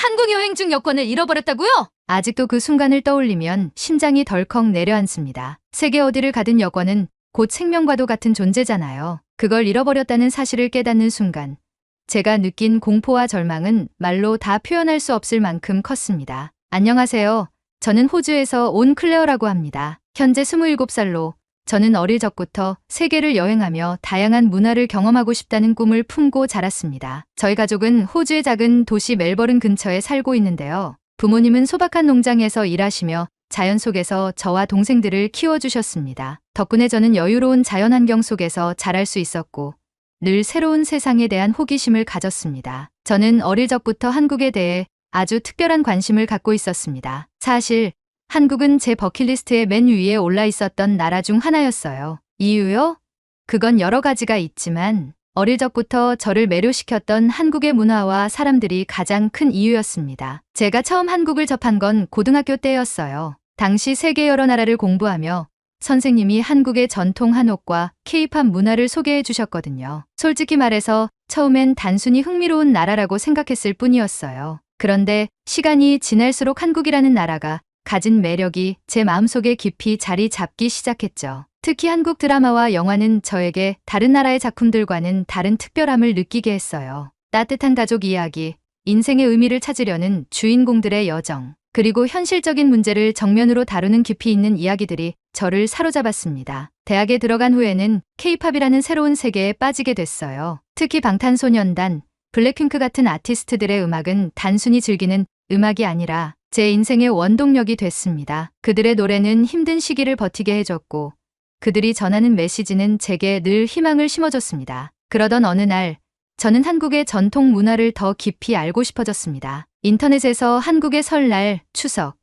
한국 여행 중 여권을 잃어버렸다고요? 아직도 그 순간을 떠올리면 심장이 덜컥 내려앉습니다. 세계 어디를 가든 여권은 곧 생명과도 같은 존재잖아요. 그걸 잃어버렸다는 사실을 깨닫는 순간 제가 느낀 공포와 절망은 말로 다 표현할 수 없을 만큼 컸습니다. 안녕하세요. 저는 호주에서 온 클레어라고 합니다. 현재 27살로 저는 어릴 적부터 세계를 여행하며 다양한 문화를 경험하고 싶다는 꿈을 품고 자랐습니다. 저희 가족은 호주의 작은 도시 멜버른 근처에 살고 있는데요. 부모님은 소박한 농장에서 일하시며 자연 속에서 저와 동생들을 키워주셨습니다. 덕분에 저는 여유로운 자연 환경 속에서 자랄 수 있었고 늘 새로운 세상에 대한 호기심을 가졌습니다. 저는 어릴 적부터 한국에 대해 아주 특별한 관심을 갖고 있었습니다. 사실 한국은 제 버킷리스트의 맨 위에 올라 있었던 나라 중 하나였어요. 이유요? 그건 여러 가지가 있지만 어릴 적부터 저를 매료시켰던 한국의 문화와 사람들이 가장 큰 이유였습니다. 제가 처음 한국을 접한 건 고등학교 때였어요. 당시 세계 여러 나라를 공부하며 선생님이 한국의 전통 한옥과 K-팝 문화를 소개해 주셨거든요. 솔직히 말해서 처음엔 단순히 흥미로운 나라라고 생각했을 뿐이었어요. 그런데 시간이 지날수록 한국이라는 나라가 가진 매력이 제 마음속에 깊이 자리 잡기 시작했죠. 특히 한국 드라마와 영화는 저에게 다른 나라의 작품들과는 다른 특별함을 느끼게 했어요. 따뜻한 가족 이야기, 인생의 의미를 찾으려는 주인공들의 여정, 그리고 현실적인 문제를 정면으로 다루는 깊이 있는 이야기들이 저를 사로잡았습니다. 대학에 들어간 후에는 K-팝이라는 새로운 세계에 빠지게 됐어요. 특히 방탄소년단, 블랙핑크 같은 아티스트들의 음악은 단순히 즐기는 음악이 아니라 제 인생의 원동력이 됐습니다. 그들의 노래는 힘든 시기를 버티게 해줬고 그들이 전하는 메시지는 제게 늘 희망을 심어줬습니다. 그러던 어느 날 저는 한국의 전통 문화를 더 깊이 알고 싶어졌습니다. 인터넷에서 한국의 설날, 추석,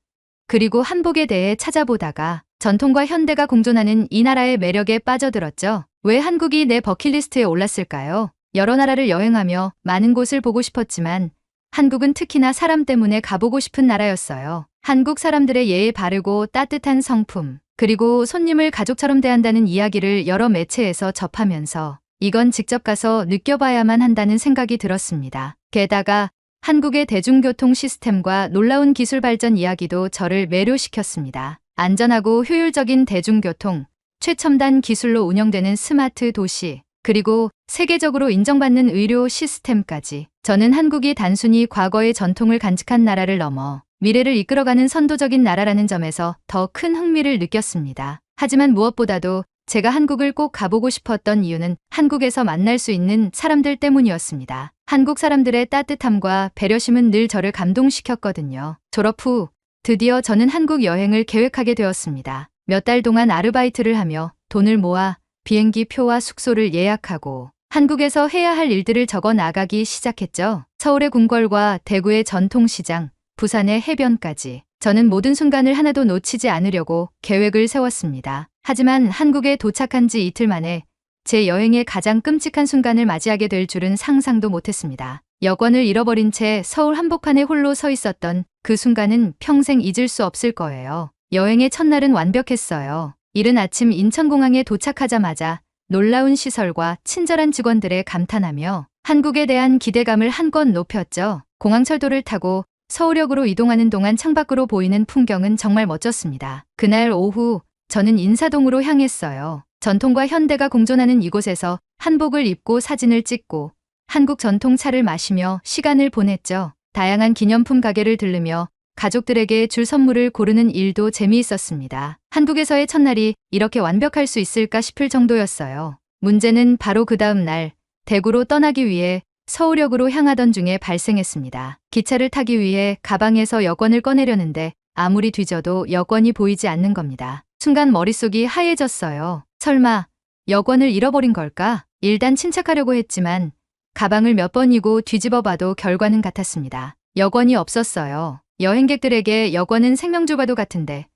그리고 한복에 대해 찾아보다가 전통과 현대가 공존하는 이 나라의 매력에 빠져들었죠. 왜 한국이 내 버킷리스트에 올랐을까요? 여러 나라를 여행하며 많은 곳을 보고 싶었지만 한국은 특히나 사람 때문에 가보고 싶은 나라였어요. 한국 사람들의 예의 바르고 따뜻한 성품, 그리고 손님을 가족처럼 대한다는 이야기를 여러 매체에서 접하면서 이건 직접 가서 느껴봐야만 한다는 생각이 들었습니다. 게다가 한국의 대중교통 시스템과 놀라운 기술 발전 이야기도 저를 매료시켰습니다. 안전하고 효율적인 대중교통, 최첨단 기술로 운영되는 스마트 도시, 그리고 세계적으로 인정받는 의료 시스템까지 저는 한국이 단순히 과거의 전통을 간직한 나라를 넘어 미래를 이끌어가는 선도적인 나라라는 점에서 더 큰 흥미를 느꼈습니다. 하지만 무엇보다도 제가 한국을 꼭 가보고 싶었던 이유는 한국에서 만날 수 있는 사람들 때문이었습니다. 한국 사람들의 따뜻함과 배려심은 늘 저를 감동시켰거든요. 졸업 후 드디어 저는 한국 여행을 계획하게 되었습니다. 몇 달 동안 아르바이트를 하며 돈을 모아 비행기 표와 숙소를 예약하고 한국에서 해야 할 일들을 적어 나가기 시작했죠. 서울의 궁궐과 대구의 전통시장, 부산의 해변까지 저는 모든 순간을 하나도 놓치지 않으려고 계획을 세웠습니다. 하지만 한국에 도착한 지 이틀 만에 제 여행의 가장 끔찍한 순간을 맞이하게 될 줄은 상상도 못했습니다. 여권을 잃어버린 채 서울 한복판에 홀로 서 있었던 그 순간은 평생 잊을 수 없을 거예요. 여행의 첫날은 완벽했어요. 이른 아침 인천공항에 도착하자마자 놀라운 시설과 친절한 직원들에 감탄하며 한국에 대한 기대감을 한껏 높였죠. 공항철도를 타고 서울역으로 이동하는 동안 창밖으로 보이는 풍경은 정말 멋졌습니다. 그날 오후 저는 인사동으로 향했어요. 전통과 현대가 공존하는 이곳에서 한복을 입고 사진을 찍고 한국 전통차를 마시며 시간을 보냈죠. 다양한 기념품 가게를 들르며 가족들에게 줄 선물을 고르는 일도 재미있었습니다. 한국에서의 첫날이 이렇게 완벽할 수 있을까 싶을 정도였어요. 문제는 바로 그 다음 날 대구로 떠나기 위해 서울역으로 향하던 중에 발생했습니다. 기차를 타기 위해 가방에서 여권을 꺼내려는데 아무리 뒤져도 여권이 보이지 않는 겁니다. 순간 머릿속이 하얘졌어요. 설마 여권을 잃어버린 걸까? 일단 침착하려고 했지만 가방을 몇 번이고 뒤집어 봐도 결과는 같았습니다. 여권이 없었어요. 여행객들에게 여권은 생명줄과도 같은데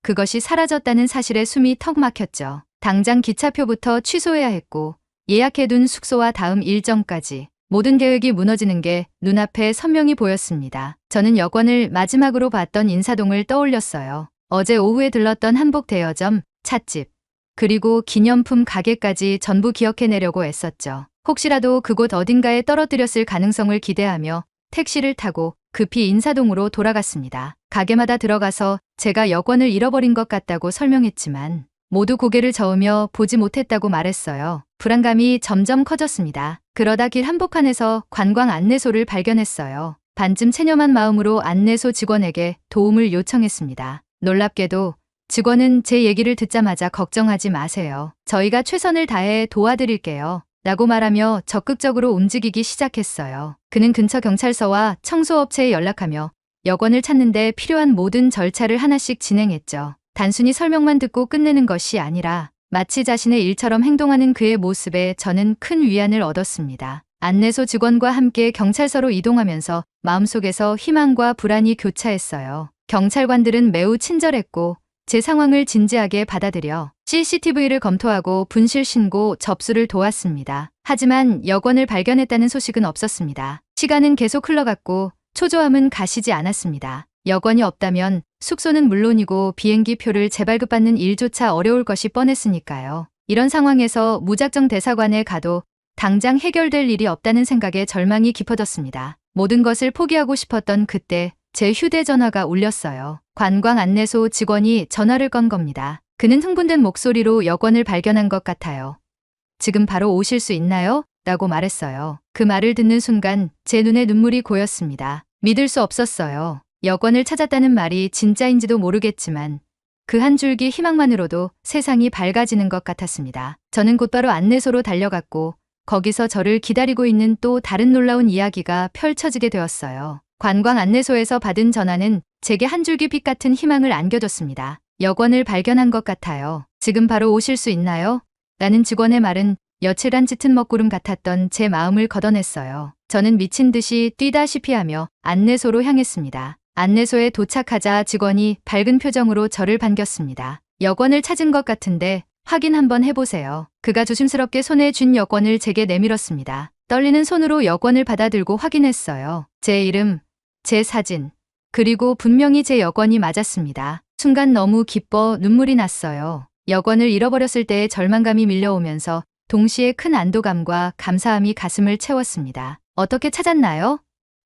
그것이 사라졌다는 사실에 숨이 턱 막혔죠. 당장 기차표부터 취소해야 했고 예약해둔 숙소와 다음 일정까지 모든 계획이 무너지는 게 눈앞에 선명히 보였습니다. 저는 여권을 마지막으로 봤던 인사동을 떠올렸어요. 어제 오후에 들렀던 한복 대여점, 찻집, 그리고 기념품 가게까지 전부 기억해내려고 애썼죠. 혹시라도 그곳 어딘가에 떨어뜨렸을 가능성을 기대하며 택시를 타고 급히 인사동으로 돌아갔습니다. 가게마다 들어가서 제가 여권을 잃어버린 것 같다고 설명했지만 모두 고개를 저으며 보지 못했다고 말했어요. 불안감이 점점 커졌습니다. 그러다 길 한복판에서 관광 안내소를 발견했어요. 반쯤 체념한 마음으로 안내소 직원에게 도움을 요청했습니다. 놀랍게도 직원은 제 얘기를 듣자마자 걱정하지 마세요. 저희가 최선을 다해 도와드릴게요. 라고 말하며 적극적으로 움직이기 시작했어요. 그는 근처 경찰서와 청소업체에 연락하며 여권을 찾는데 필요한 모든 절차를 하나씩 진행했죠. 단순히 설명만 듣고 끝내는 것이 아니라 마치 자신의 일처럼 행동하는 그의 모습에 저는 큰 위안을 얻었습니다. 안내소 직원과 함께 경찰서로 이동하면서 마음속에서 희망과 불안이 교차했어요. 경찰관들은 매우 친절했고 제 상황을 진지하게 받아들여 CCTV를 검토하고 분실 신고 접수를 도왔습니다. 하지만 여권을 발견했다는 소식은 없었습니다. 시간은 계속 흘러갔고 초조함은 가시지 않았습니다. 여권이 없다면 숙소는 물론이고 비행기 표를 재발급받는 일조차 어려울 것이 뻔했으니까요. 이런 상황에서 무작정 대사관에 가도 당장 해결될 일이 없다는 생각에 절망이 깊어졌습니다. 모든 것을 포기하고 싶었던 그때 제 휴대전화가 울렸어요. 관광 안내소 직원이 전화를 건 겁니다. 그는 흥분된 목소리로 여권을 발견한 것 같아요. 지금 바로 오실 수 있나요? 라고 말했어요. 그 말을 듣는 순간 제 눈에 눈물이 고였습니다. 믿을 수 없었어요. 여권을 찾았다는 말이 진짜인지도 모르겠지만 그 한 줄기 희망만으로도 세상이 밝아지는 것 같았습니다. 저는 곧바로 안내소로 달려갔고 거기서 저를 기다리고 있는 또 다른 놀라운 이야기가 펼쳐지게 되었어요. 관광 안내소에서 받은 전화는 제게 한 줄기 빛 같은 희망을 안겨줬습니다. 여권을 발견한 것 같아요. 지금 바로 오실 수 있나요? 라는 직원의 말은 여칠한 짙은 먹구름 같았던 제 마음을 걷어냈어요. 저는 미친 듯이 뛰다시피 하며 안내소로 향했습니다. 안내소에 도착하자 직원이 밝은 표정으로 저를 반겼습니다. 여권을 찾은 것 같은데 확인 한번 해보세요. 그가 조심스럽게 손에 쥔 여권을 제게 내밀었습니다. 떨리는 손으로 여권을 받아들고 확인했어요. 제 이름, 제 사진, 그리고 분명히 제 여권이 맞았습니다. 순간 너무 기뻐 눈물이 났어요. 여권을 잃어버렸을 때의 절망감이 밀려오면서 동시에 큰 안도감과 감사함이 가슴을 채웠습니다. 어떻게 찾았나요?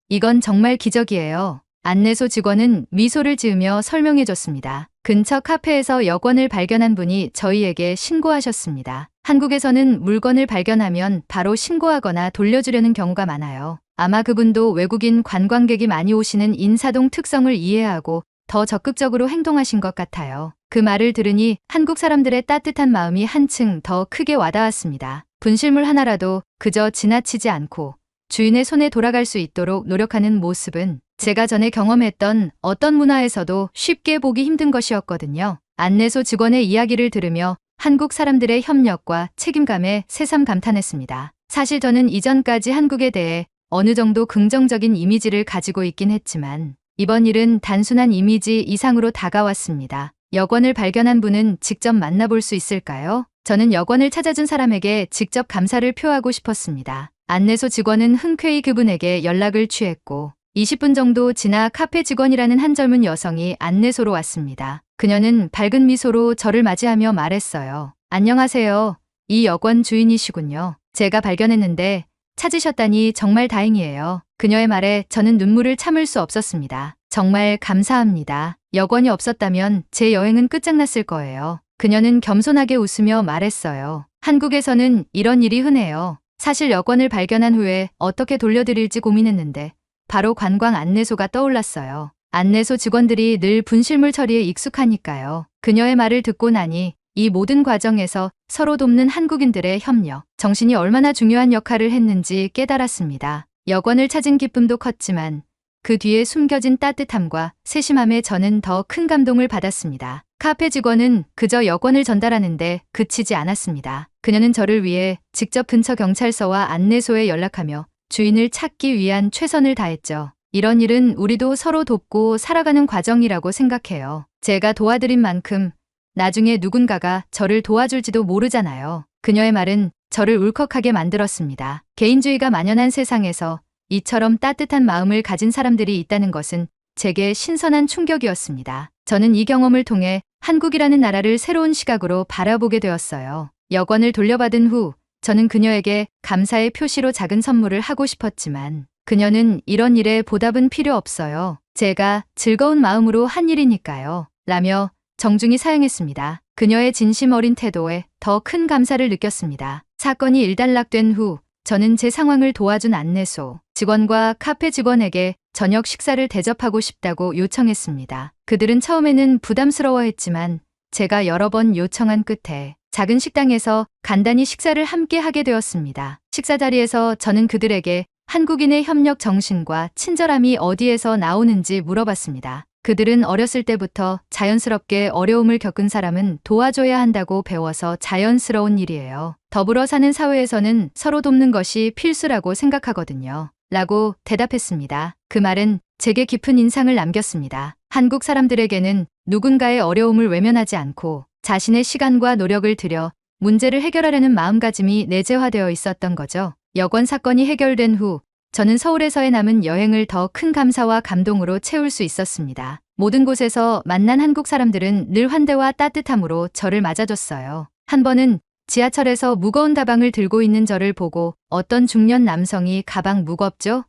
이건 정말 기적이에요. 안내소 직원은 미소를 지으며 설명해줬습니다. 근처 카페에서 여권을 발견한 분이 저희에게 신고하셨습니다. 한국에서는 물건을 발견하면 바로 신고하거나 돌려주려는 경우가 많아요. 아마 그분도 외국인 관광객이 많이 오시는 인사동 특성을 이해하고 더 적극적으로 행동하신 것 같아요. 그 말을 들으니 한국 사람들의 따뜻한 마음이 한층 더 크게 와닿았습니다. 분실물 하나라도 그저 지나치지 않고 주인의 손에 돌아갈 수 있도록 노력하는 모습은 제가 전에 경험했던 어떤 문화에서도 쉽게 보기 힘든 것이었거든요. 안내소 직원의 이야기를 들으며 한국 사람들의 협력과 책임감에 새삼 감탄했습니다. 사실 저는 이전까지 한국에 대해 어느 정도 긍정적인 이미지를 가지고 있긴 했지만 이번 일은 단순한 이미지 이상으로 다가왔습니다. 여권을 발견한 분은 직접 만나볼 수 있을까요? 저는 여권을 찾아준 사람에게 직접 감사를 표하고 싶었습니다. 안내소 직원은 흔쾌히 그분에게 연락을 취했고 20분 정도 지나 카페 직원이라는 한 젊은 여성이 안내소로 왔습니다. 그녀는 밝은 미소로 저를 맞이하며 말했어요. 안녕하세요. 이 여권 주인이시군요. 제가 발견했는데 찾으셨다니 정말 다행이에요. 그녀의 말에 저는 눈물을 참을 수 없었습니다. 정말 감사합니다. 여권이 없었다면 제 여행은 끝장났을 거예요. 그녀는 겸손하게 웃으며 말했어요. 한국에서는 이런 일이 흔해요. 사실 여권을 발견한 후에 어떻게 돌려드릴지 고민했는데 바로 관광 안내소가 떠올랐어요. 안내소 직원들이 늘 분실물 처리에 익숙하니까요. 그녀의 말을 듣고 나니 이 모든 과정에서 서로 돕는 한국인들의 협력, 정신이 얼마나 중요한 역할을 했는지 깨달았습니다. 여권을 찾은 기쁨도 컸지만 그 뒤에 숨겨진 따뜻함과 세심함에 저는 더 큰 감동을 받았습니다. 카페 직원은 그저 여권을 전달하는데 그치지 않았습니다. 그녀는 저를 위해 직접 근처 경찰서와 안내소에 연락하며 주인을 찾기 위한 최선을 다했죠. 이런 일은 우리도 서로 돕고 살아가는 과정이라고 생각해요. 제가 도와드린 만큼 나중에 누군가가 저를 도와줄지도 모르잖아요. 그녀의 말은 저를 울컥하게 만들었습니다. 개인주의가 만연한 세상에서 이처럼 따뜻한 마음을 가진 사람들이 있다는 것은 제게 신선한 충격이었습니다. 저는 이 경험을 통해 한국이라는 나라를 새로운 시각으로 바라보게 되었어요. 여권을 돌려받은 후 저는 그녀에게 감사의 표시로 작은 선물을 하고 싶었지만 그녀는 이런 일에 보답은 필요 없어요. 제가 즐거운 마음으로 한 일이니까요. 라며 정중히 사양했습니다. 그녀의 진심 어린 태도에 더 큰 감사를 느꼈습니다. 사건이 일단락된 후 저는 제 상황을 도와준 안내소 직원과 카페 직원에게 저녁 식사를 대접하고 싶다고 요청했습니다. 그들은 처음에는 부담스러워했지만 제가 여러 번 요청한 끝에 작은 식당에서 간단히 식사를 함께 하게 되었습니다. 식사 자리에서 저는 그들에게 한국인의 협력 정신과 친절함이 어디에서 나오는지 물어봤습니다. 그들은 어렸을 때부터 자연스럽게 어려움을 겪은 사람은 도와줘야 한다고 배워서 자연스러운 일이에요. 더불어 사는 사회에서는 서로 돕는 것이 필수라고 생각하거든요. 라고 대답했습니다. 그 말은 제게 깊은 인상을 남겼습니다. 한국 사람들에게는 누군가의 어려움을 외면하지 않고 자신의 시간과 노력을 들여 문제를 해결하려는 마음가짐이 내재화되어 있었던 거죠. 여권 사건이 해결된 후 저는 서울에서의 남은 여행을 더 큰 감사와 감동으로 채울 수 있었습니다. 모든 곳에서 만난 한국 사람들은 늘 환대와 따뜻함으로 저를 맞아줬어요. 한 번은 지하철에서 무거운 가방을 들고 있는 저를 보고 어떤 중년 남성이 가방 무겁죠?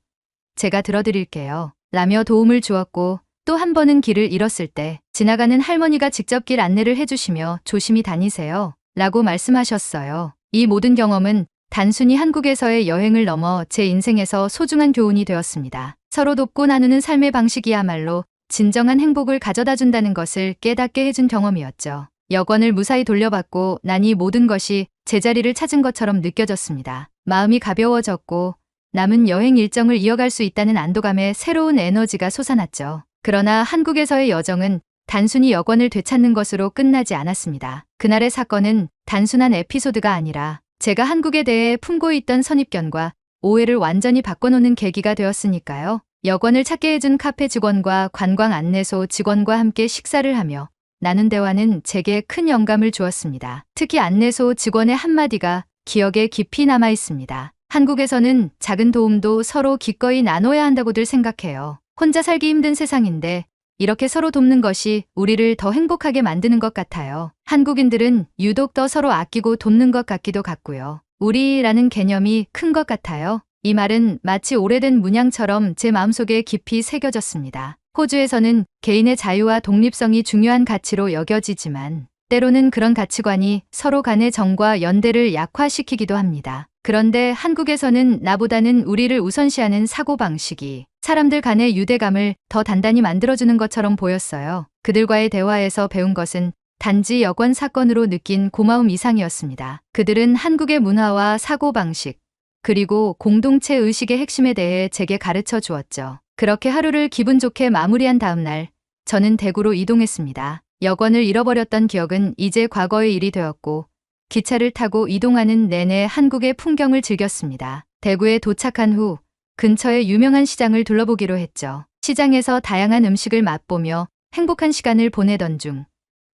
제가 들어드릴게요. 라며 도움을 주었고 또 한 번은 길을 잃었을 때 지나가는 할머니가 직접 길 안내를 해주시며 조심히 다니세요. 라고 말씀하셨어요. 이 모든 경험은 단순히 한국에서의 여행을 넘어 제 인생에서 소중한 교훈이 되었습니다. 서로 돕고 나누는 삶의 방식이야말로 진정한 행복을 가져다 준다는 것을 깨닫게 해준 경험이었죠. 여권을 무사히 돌려받고 나니 모든 것이 제자리를 찾은 것처럼 느껴졌습니다. 마음이 가벼워졌고 남은 여행 일정을 이어갈 수 있다는 안도감에 새로운 에너지가 솟아났죠. 그러나 한국에서의 여정은 단순히 여권을 되찾는 것으로 끝나지 않았습니다. 그날의 사건은 단순한 에피소드가 아니라 제가 한국에 대해 품고 있던 선입견과 오해를 완전히 바꿔놓는 계기가 되었으니까요. 여권을 찾게 해준 카페 직원과 관광 안내소 직원과 함께 식사를 하며 나눈 대화는 제게 큰 영감을 주었습니다. 특히 안내소 직원의 한마디가 기억에 깊이 남아 있습니다. 한국에서는 작은 도움도 서로 기꺼이 나눠야 한다고들 생각해요. 혼자 살기 힘든 세상인데 이렇게 서로 돕는 것이 우리를 더 행복하게 만드는 것 같아요. 한국인들은 유독 더 서로 아끼고 돕는 것 같기도 같고요. 우리라는 개념이 큰 것 같아요. 이 말은 마치 오래된 문양처럼 제 마음속에 깊이 새겨졌습니다. 호주에서는 개인의 자유와 독립성이 중요한 가치로 여겨지지만 때로는 그런 가치관이 서로 간의 정과 연대를 약화시키기도 합니다. 그런데 한국에서는 나보다는 우리를 우선시하는 사고방식이 사람들 간의 유대감을 더 단단히 만들어주는 것처럼 보였어요. 그들과의 대화에서 배운 것은 단지 여권 사건으로 느낀 고마움 이상이었습니다. 그들은 한국의 문화와 사고방식, 그리고 공동체 의식의 핵심에 대해 제게 가르쳐 주었죠. 그렇게 하루를 기분 좋게 마무리한 다음 날, 저는 대구로 이동했습니다. 여권을 잃어버렸던 기억은 이제 과거의 일이 되었고, 기차를 타고 이동하는 내내 한국의 풍경을 즐겼습니다. 대구에 도착한 후 근처의 유명한 시장을 둘러보기로 했죠. 시장에서 다양한 음식을 맛보며 행복한 시간을 보내던 중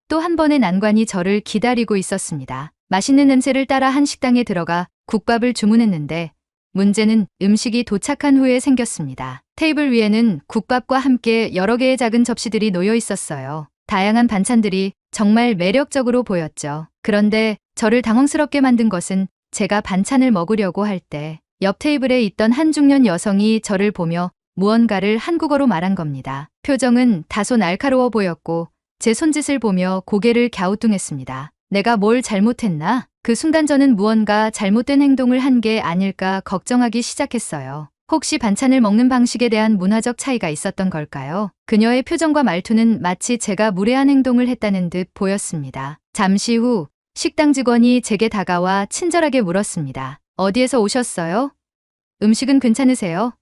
또 한 번의 난관이 저를 기다리고 있었습니다. 맛있는 냄새를 따라 한 식당에 들어가 국밥을 주문했는데 문제는 음식이 도착한 후에 생겼습니다. 테이블 위에는 국밥과 함께 여러 개의 작은 접시들이 놓여 있었어요. 다양한 반찬들이 정말 매력적으로 보였죠. 그런데 저를 당황스럽게 만든 것은 제가 반찬을 먹으려고 할 때 옆 테이블에 있던 한 중년 여성이 저를 보며 무언가를 한국어로 말한 겁니다. 표정은 다소 날카로워 보였고 제 손짓을 보며 고개를 갸우뚱했습니다. 내가 뭘 잘못했나? 그 순간 저는 무언가 잘못된 행동을 한 게 아닐까 걱정하기 시작했어요. 혹시 반찬을 먹는 방식에 대한 문화적 차이가 있었던 걸까요? 그녀의 표정과 말투는 마치 제가 무례한 행동을 했다는 듯 보였습니다. 잠시 후 식당 직원이 제게 다가와 친절하게 물었습니다. 어디에서 오셨어요? 음식은 괜찮으세요?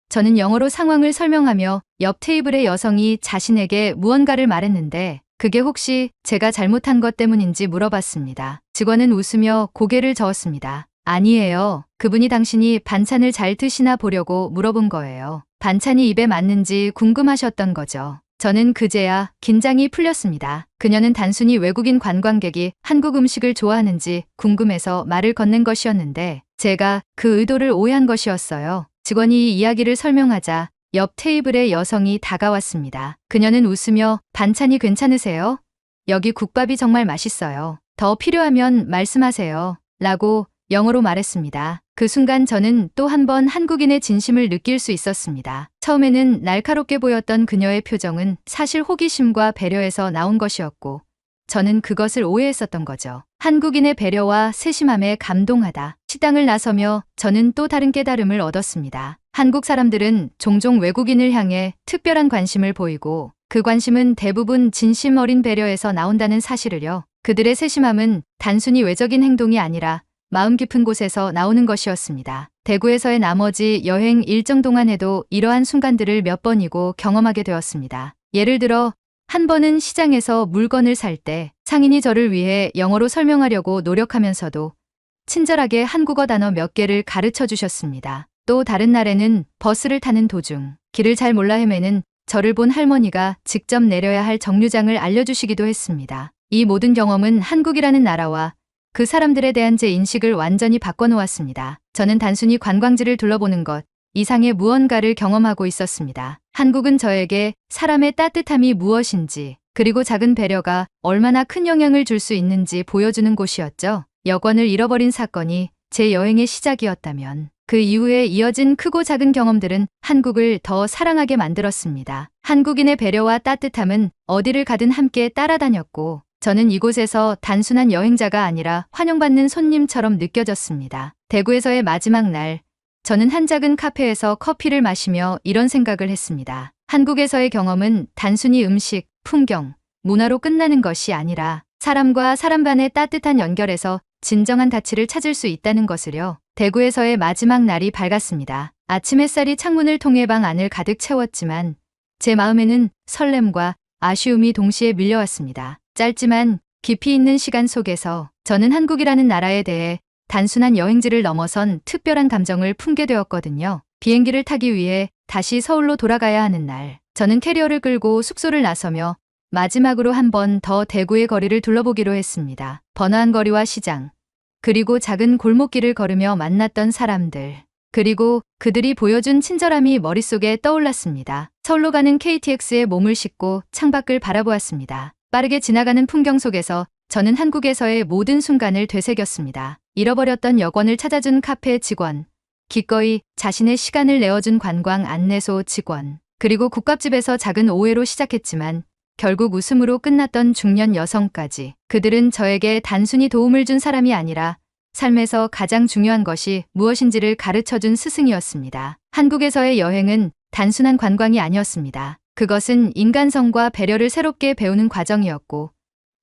저는 영어로 상황을 설명하며 옆 테이블의 여성이 자신에게 무언가를 말했는데 그게 혹시 제가 잘못한 것 때문인지 물어봤습니다. 직원은 웃으며 고개를 저었습니다. 아니에요. 그분이 당신이 반찬을 잘 드시나 보려고 물어본 거예요. 반찬이 입에 맞는지 궁금하셨던 거죠. 저는 그제야 긴장이 풀렸습니다. 그녀는 단순히 외국인 관광객이 한국 음식을 좋아하는지 궁금해서 말을 건넨 것이었는데 제가 그 의도를 오해한 것이었어요. 직원이 이 이야기를 설명하자 옆 테이블의 여성이 다가왔습니다. 그녀는 웃으며 반찬이 괜찮으세요? 여기 국밥이 정말 맛있어요. 더 필요하면 말씀하세요. 라고 영어로 말했습니다. 그 순간 저는 또 한 번 한국인의 진심을 느낄 수 있었습니다. 처음에는 날카롭게 보였던 그녀의 표정은 사실 호기심과 배려에서 나온 것이었고 저는 그것을 오해했었던 거죠. 한국인의 배려와 세심함에 감동하다. 식당을 나서며 저는 또 다른 깨달음을 얻었습니다. 한국 사람들은 종종 외국인을 향해 특별한 관심을 보이고 그 관심은 대부분 진심 어린 배려에서 나온다는 사실을요. 그들의 세심함은 단순히 외적인 행동이 아니라 마음 깊은 곳에서 나오는 것이었습니다. 대구에서의 나머지 여행 일정 동안에도 이러한 순간들을 몇 번이고 경험하게 되었습니다. 예를 들어 한 번은 시장에서 물건을 살 때 상인이 저를 위해 영어로 설명하려고 노력하면서도 친절하게 한국어 단어 몇 개를 가르쳐 주셨습니다. 또 다른 날에는 버스를 타는 도중 길을 잘 몰라 헤매는 저를 본 할머니가 직접 내려야 할 정류장을 알려주시기도 했습니다. 이 모든 경험은 한국이라는 나라와 그 사람들에 대한 제 인식을 완전히 바꿔놓았습니다. 저는 단순히 관광지를 둘러보는 것 이상의 무언가를 경험하고 있었습니다. 한국은 저에게 사람의 따뜻함이 무엇인지 그리고 작은 배려가 얼마나 큰 영향을 줄 수 있는지 보여주는 곳이었죠. 여권을 잃어버린 사건이 제 여행의 시작이었다면 그 이후에 이어진 크고 작은 경험들은 한국을 더 사랑하게 만들었습니다. 한국인의 배려와 따뜻함은 어디를 가든 함께 따라다녔고 저는 이곳에서 단순한 여행자가 아니라 환영받는 손님처럼 느껴졌습니다. 대구에서의 마지막 날, 저는 한 작은 카페에서 커피를 마시며 이런 생각을 했습니다. 한국에서의 경험은 단순히 음식, 풍경, 문화로 끝나는 것이 아니라 사람과 사람 간의 따뜻한 연결에서 진정한 가치를 찾을 수 있다는 것을요. 대구에서의 마지막 날이 밝았습니다. 아침 햇살이 창문을 통해 방 안을 가득 채웠지만 제 마음에는 설렘과 아쉬움이 동시에 밀려왔습니다. 짧지만 깊이 있는 시간 속에서 저는 한국이라는 나라에 대해 단순한 여행지를 넘어선 특별한 감정을 품게 되었거든요. 비행기를 타기 위해 다시 서울로 돌아가야 하는 날, 저는 캐리어를 끌고 숙소를 나서며 마지막으로 한 번 더 대구의 거리를 둘러보기로 했습니다. 번화한 거리와 시장, 그리고 작은 골목길을 걸으며 만났던 사람들, 그리고 그들이 보여준 친절함이 머릿속에 떠올랐습니다. 서울로 가는 KTX에 몸을 싣고 창밖을 바라보았습니다. 빠르게 지나가는 풍경 속에서 저는 한국에서의 모든 순간을 되새겼습니다. 잃어버렸던 여권을 찾아준 카페 직원, 기꺼이 자신의 시간을 내어준 관광 안내소 직원, 그리고 국밥집에서 작은 오해로 시작했지만 결국 웃음으로 끝났던 중년 여성까지. 그들은 저에게 단순히 도움을 준 사람이 아니라 삶에서 가장 중요한 것이 무엇인지를 가르쳐준 스승이었습니다. 한국에서의 여행은 단순한 관광이 아니었습니다. 그것은 인간성과 배려를 새롭게 배우는 과정이었고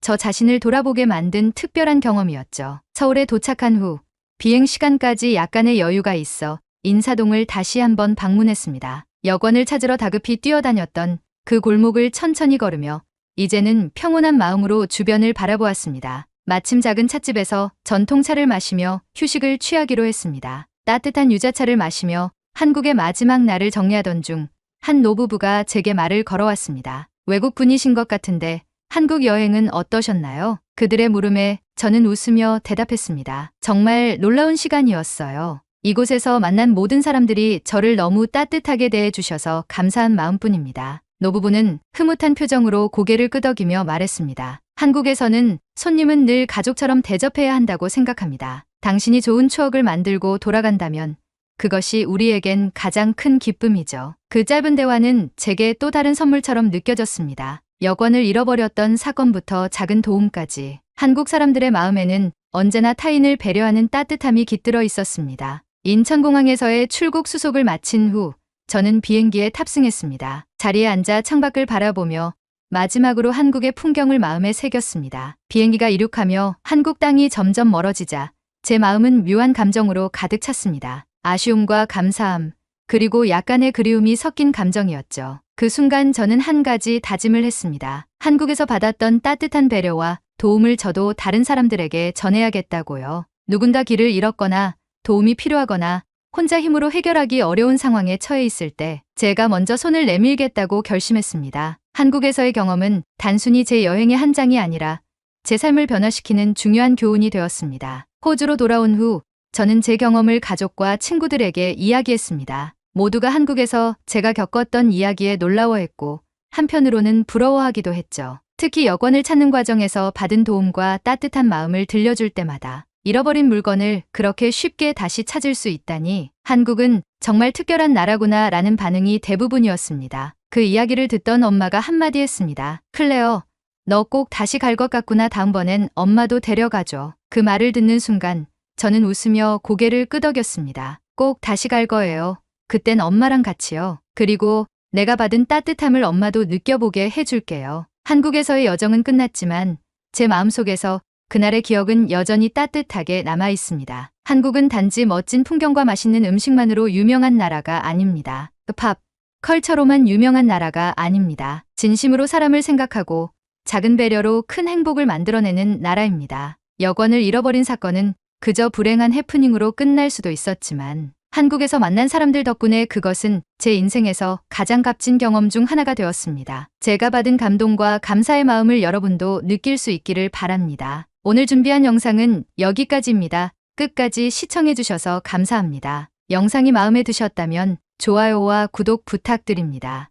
저 자신을 돌아보게 만든 특별한 경험이었죠. 서울에 도착한 후 비행 시간까지 약간의 여유가 있어 인사동을 다시 한번 방문했습니다. 여권을 찾으러 다급히 뛰어다녔던 그 골목을 천천히 걸으며 이제는 평온한 마음으로 주변을 바라보았습니다. 마침 작은 찻집에서 전통차를 마시며 휴식을 취하기로 했습니다. 따뜻한 유자차를 마시며 한국의 마지막 날을 정리하던 중 한 노부부가 제게 말을 걸어왔습니다. 외국 분이신 것 같은데 한국 여행은 어떠셨나요? 그들의 물음에 저는 웃으며 대답했습니다. 정말 놀라운 시간이었어요. 이곳에서 만난 모든 사람들이 저를 너무 따뜻하게 대해주셔서 감사한 마음뿐입니다. 노부부는 흐뭇한 표정으로 고개를 끄덕이며 말했습니다. 한국에서는 손님은 늘 가족처럼 대접해야 한다고 생각합니다. 당신이 좋은 추억을 만들고 돌아간다면 그것이 우리에겐 가장 큰 기쁨이죠. 그 짧은 대화는 제게 또 다른 선물처럼 느껴졌습니다. 여권을 잃어버렸던 사건부터 작은 도움까지 한국 사람들의 마음에는 언제나 타인을 배려하는 따뜻함이 깃들어 있었습니다. 인천공항에서의 출국 수속을 마친 후 저는 비행기에 탑승했습니다. 자리에 앉아 창밖을 바라보며 마지막으로 한국의 풍경을 마음에 새겼습니다. 비행기가 이륙하며 한국 땅이 점점 멀어지자 제 마음은 묘한 감정으로 가득 찼습니다. 아쉬움과 감사함, 그리고 약간의 그리움이 섞인 감정이었죠. 그 순간 저는 한 가지 다짐을 했습니다. 한국에서 받았던 따뜻한 배려와 도움을 저도 다른 사람들에게 전해야겠다고요. 누군가 길을 잃었거나 도움이 필요하거나 혼자 힘으로 해결하기 어려운 상황에 처해 있을 때 제가 먼저 손을 내밀겠다고 결심했습니다. 한국에서의 경험은 단순히 제 여행의 한 장이 아니라 제 삶을 변화시키는 중요한 교훈이 되었습니다. 호주로 돌아온 후 저는 제 경험을 가족과 친구들에게 이야기했습니다. 모두가 한국에서 제가 겪었던 이야기에 놀라워했고 한편으로는 부러워하기도 했죠. 특히 여권을 찾는 과정에서 받은 도움과 따뜻한 마음을 들려줄 때마다 잃어버린 물건을 그렇게 쉽게 다시 찾을 수 있다니 한국은 정말 특별한 나라구나 라는 반응이 대부분이었습니다. 그 이야기를 듣던 엄마가 한마디 했습니다. 클레어, 너 꼭 다시 갈 것 같구나. 다음번엔 엄마도 데려가줘. 그 말을 듣는 순간 저는 웃으며 고개를 끄덕였습니다. 꼭 다시 갈 거예요. 그땐 엄마랑 같이요. 그리고 내가 받은 따뜻함을 엄마도 느껴보게 해줄게요. 한국에서의 여정은 끝났지만 제 마음속에서 그날의 기억은 여전히 따뜻하게 남아 있습니다. 한국은 단지 멋진 풍경과 맛있는 음식만으로 유명한 나라가 아닙니다. 팝, 컬처로만 유명한 나라가 아닙니다. 진심으로 사람을 생각하고 작은 배려로 큰 행복을 만들어내는 나라입니다. 여권을 잃어버린 사건은 그저 불행한 해프닝으로 끝날 수도 있었지만 한국에서 만난 사람들 덕분에 그것은 제 인생에서 가장 값진 경험 중 하나가 되었습니다. 제가 받은 감동과 감사의 마음을 여러분도 느낄 수 있기를 바랍니다. 오늘 준비한 영상은 여기까지입니다. 끝까지 시청해주셔서 감사합니다. 영상이 마음에 드셨다면 좋아요와 구독 부탁드립니다.